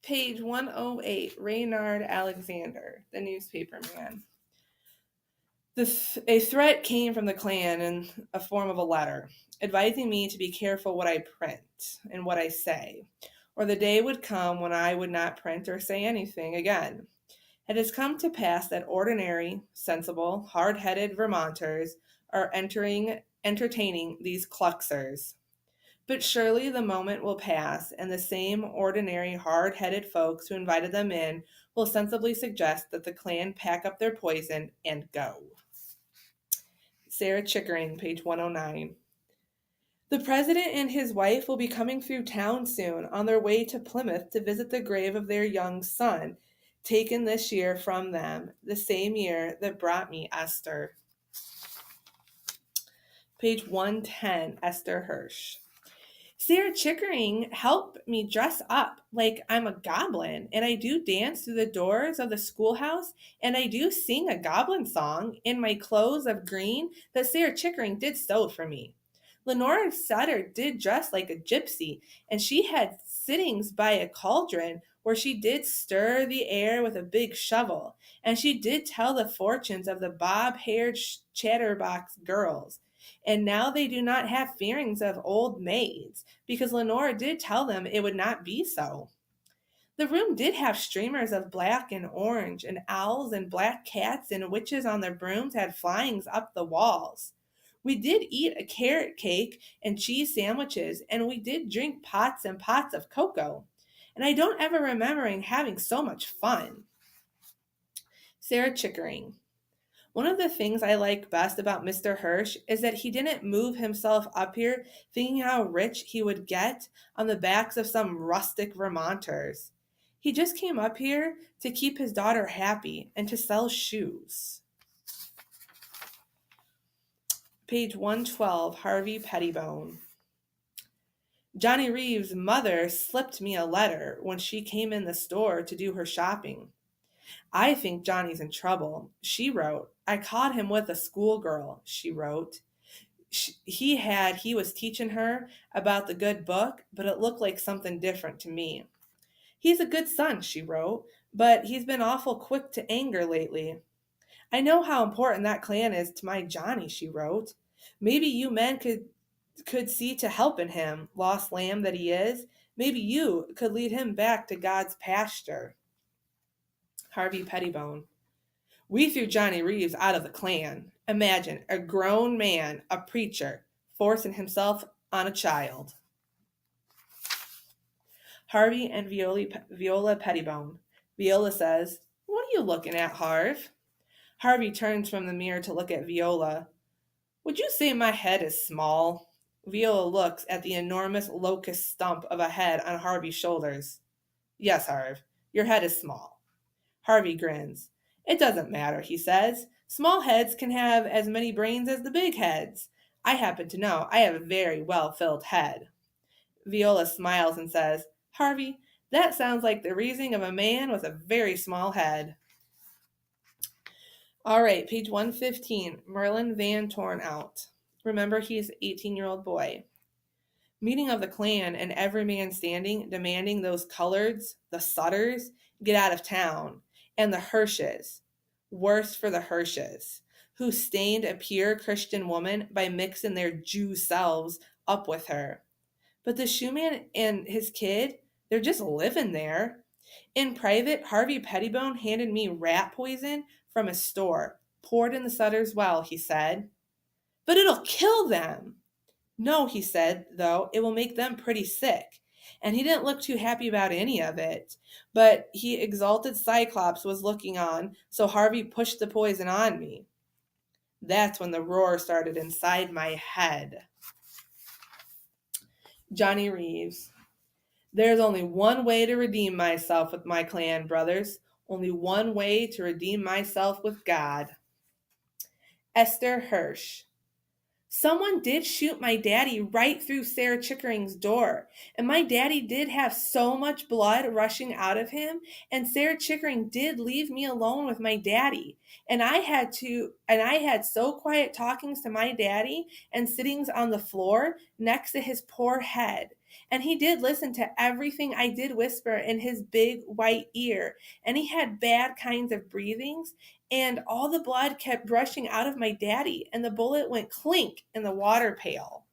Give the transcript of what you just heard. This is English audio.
Page 108, Reynard Alexander, the newspaper man. A threat came from the Klan in a form of a letter, advising me to be careful what I print and what I say, or the day would come when I would not print or say anything again. It has come to pass that ordinary, sensible, hard-headed Vermonters are entertaining these Kluxers. But surely the moment will pass, and the same ordinary, hard-headed folks who invited them in will sensibly suggest that the Klan pack up their poison and go. Sarah Chickering, page 109. The president and his wife will be coming through town soon on their way to Plymouth to visit the grave of their young son, taken this year from them, the same year that brought me Esther. Page 110, Esther Hirsch. Sarah Chickering helped me dress up like I'm a goblin, and I do dance through the doors of the schoolhouse, and I do sing a goblin song in my clothes of green that Sarah Chickering did sew for me. Lenora Sutter did dress like a gypsy, and she had sittings by a cauldron where she did stir the air with a big shovel, and she did tell the fortunes of the bob-haired chatterbox girls. And now they do not have fearings of old maids, because Lenora did tell them it would not be so. The room did have streamers of black and orange, and owls and black cats and witches on their brooms had flyings up the walls. We did eat a carrot cake and cheese sandwiches, and we did drink pots and pots of cocoa. And I don't ever remember having so much fun. Sarah Chickering. One of the things I like best about Mr. Hirsch is that he didn't move himself up here thinking how rich he would get on the backs of some rustic Vermonters. He just came up here to keep his daughter happy and to sell shoes. Page 112, Harvey Pettibone. Johnny Reeves' mother slipped me a letter when she came in the store to do her shopping. I think Johnny's in trouble, she wrote. I caught him with a schoolgirl, she wrote. He was teaching her about the good book, but it looked like something different to me. He's a good son, she wrote, but he's been awful quick to anger lately. I know how important that Klan is to my Johnny, she wrote. Maybe you men could see to helping him, lost lamb that he is. Maybe you could lead him back to God's pasture. Harvey Pettibone. We threw Johnny Reeves out of the Klan. Imagine a grown man, a preacher, forcing himself on a child. Harvey and Viola Pettibone. Viola says, "What are you looking at, Harv?" Harvey turns from the mirror to look at Viola. "Would you say my head is small?" Viola looks at the enormous locust stump of a head on Harvey's shoulders. "Yes, Harv, your head is small." Harvey grins. "It doesn't matter," he says. "Small heads can have as many brains as the big heads. I happen to know I have a very well-filled head." Viola smiles and says, "Harvey, that sounds like the reasoning of a man with a very small head." All right, page 115, Merlin Van Tornout. Remember, he's an 18-year-old boy. Meeting of the Klan, and every man standing, demanding those coloreds, the Sutters, get out of town, and the Hirsches, worse for the Hirsches, who stained a pure Christian woman by mixing their Jew selves up with her. But the shoeman and his kid, they're just living there. In private, Harvey Pettibone handed me rat poison from a store, poured in the Sutter's well, he said. "But it'll kill them." "No," he said, though, "it will make them pretty sick." And he didn't look too happy about any of it. But he exalted Cyclops was looking on, so Harvey pushed the poison on me. That's when the roar started inside my head. Johnny Reeves. There's only one way to redeem myself with my Klan brothers. Only one way to redeem myself with God. Esther Hirsch. Someone did shoot my daddy right through Sarah Chickering's door, and my daddy did have so much blood rushing out of him, and Sarah Chickering did leave me alone with my daddy, and I had so quiet talkings to my daddy and sittings on the floor next to his poor head And he did listen to everything I did whisper in his big white ear. And he had bad kinds of breathings. And all the blood kept rushing out of my daddy. And the bullet went clink in the water pail.